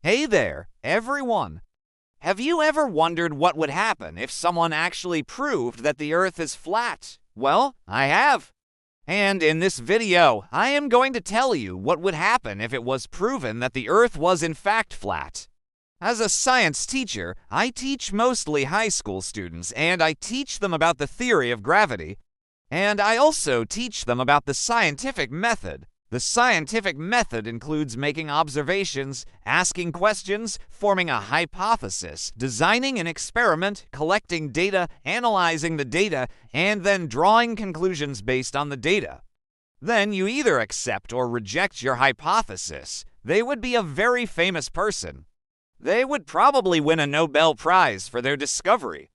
Hey there, everyone! Have you ever wondered what would happen if someone actually proved that the Earth is flat? Well, I have. And in this video, I am going to tell you what would happen if it was proven that the Earth was in fact flat. As a science teacher, I teach mostly high school students, and I teach them about the theory of gravity. And I also teach them about the scientific method. The scientific method includes making observations, asking questions, forming a hypothesis, designing an experiment, collecting data, analyzing the data, and then drawing conclusions based on the data. Then you either accept or reject your hypothesis. They would be a very famous person. They would probably win a Nobel Prize for their discovery.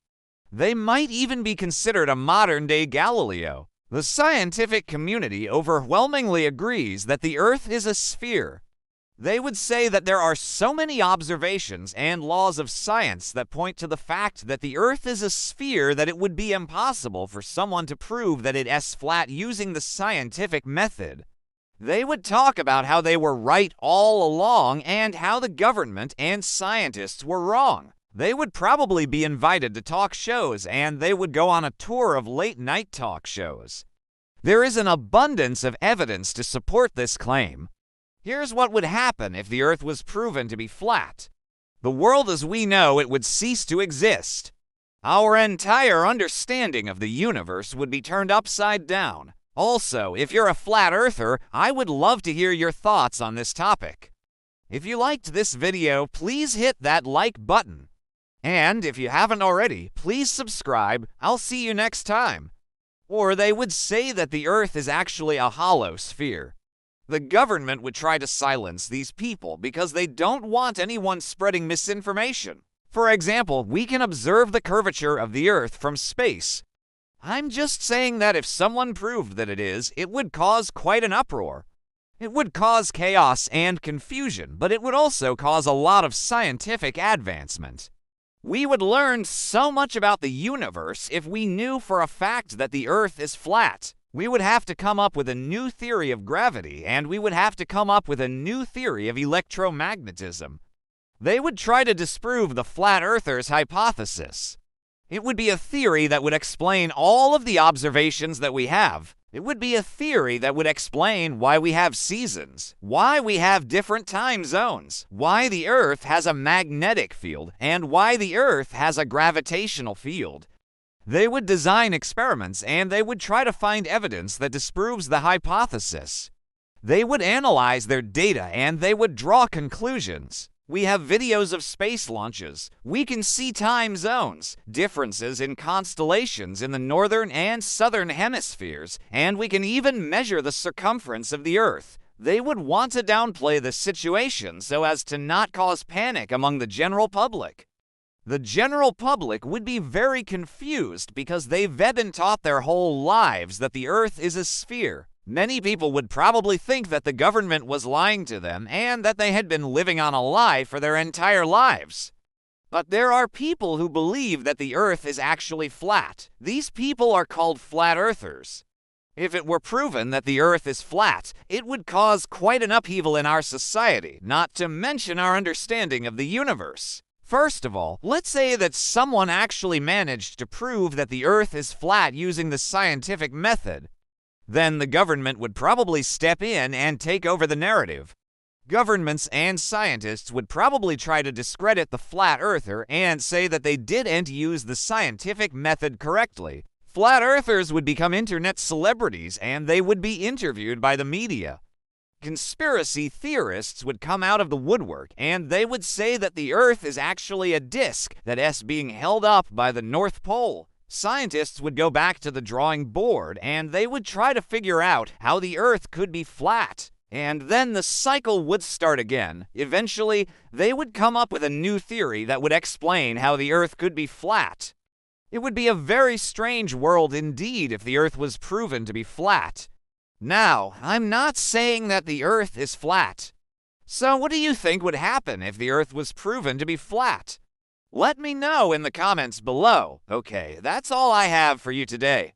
They might even be considered a modern-day Galileo. The scientific community overwhelmingly agrees that the Earth is a sphere. They would say that there are so many observations and laws of science that point to the fact that the Earth is a sphere that it would be impossible for someone to prove that it is flat using the scientific method. They would talk about how they were right all along and how the government and scientists were wrong. They would probably be invited to talk shows, and they would go on a tour of late-night talk shows. There is an abundance of evidence to support this claim. Here's what would happen if the Earth was proven to be flat. The world as we know it would cease to exist. Our entire understanding of the universe would be turned upside down. Also, if you're a flat earther, I would love to hear your thoughts on this topic. If you liked this video, please hit that like button. And if you haven't already, please subscribe. I'll see you next time. Or they would say that the Earth is actually a hollow sphere. The government would try to silence these people because they don't want anyone spreading misinformation. For example, we can observe the curvature of the Earth from space. I'm just saying that if someone proved that it would cause quite an uproar. It would cause chaos and confusion, but it would also cause a lot of scientific advancement. We would learn so much about the universe if we knew for a fact that the Earth is flat. We would have to come up with a new theory of gravity, and we would have to come up with a new theory of electromagnetism. They would try to disprove the flat earthers' hypothesis. It would be a theory that would explain all of the observations that we have. It would be a theory that would explain why we have seasons, why we have different time zones, why the Earth has a magnetic field, and why the Earth has a gravitational field. They would design experiments, and they would try to find evidence that disproves the hypothesis. They would analyze their data, and they would draw conclusions. We have videos of space launches. We can see time zones, differences in constellations in the northern and southern hemispheres, and we can even measure the circumference of the Earth. They would want to downplay the situation so as to not cause panic among the general public. The general public would be very confused because they've been taught their whole lives that the Earth is a sphere. Many people would probably think that the government was lying to them and that they had been living on a lie for their entire lives. But there are people who believe that the Earth is actually flat. These people are called flat earthers. If it were proven that the Earth is flat, it would cause quite an upheaval in our society, not to mention our understanding of the universe. First of all, let's say that someone actually managed to prove that the Earth is flat using the scientific method. Then the government would probably step in and take over the narrative. Governments and scientists would probably try to discredit the flat earther and say that they didn't use the scientific method correctly. Flat earthers would become internet celebrities and they would be interviewed by the media. Conspiracy theorists would come out of the woodwork and they would say that the Earth is actually a disk that is being held up by the North Pole. Scientists would go back to the drawing board and they would try to figure out how the Earth could be flat. And then the cycle would start again. Eventually, they would come up with a new theory that would explain how the Earth could be flat. It would be a very strange world indeed if the Earth was proven to be flat. Now, I'm not saying that the Earth is flat. So what do you think would happen if the Earth was proven to be flat? Let me know in the comments below. Okay, that's all I have for you today.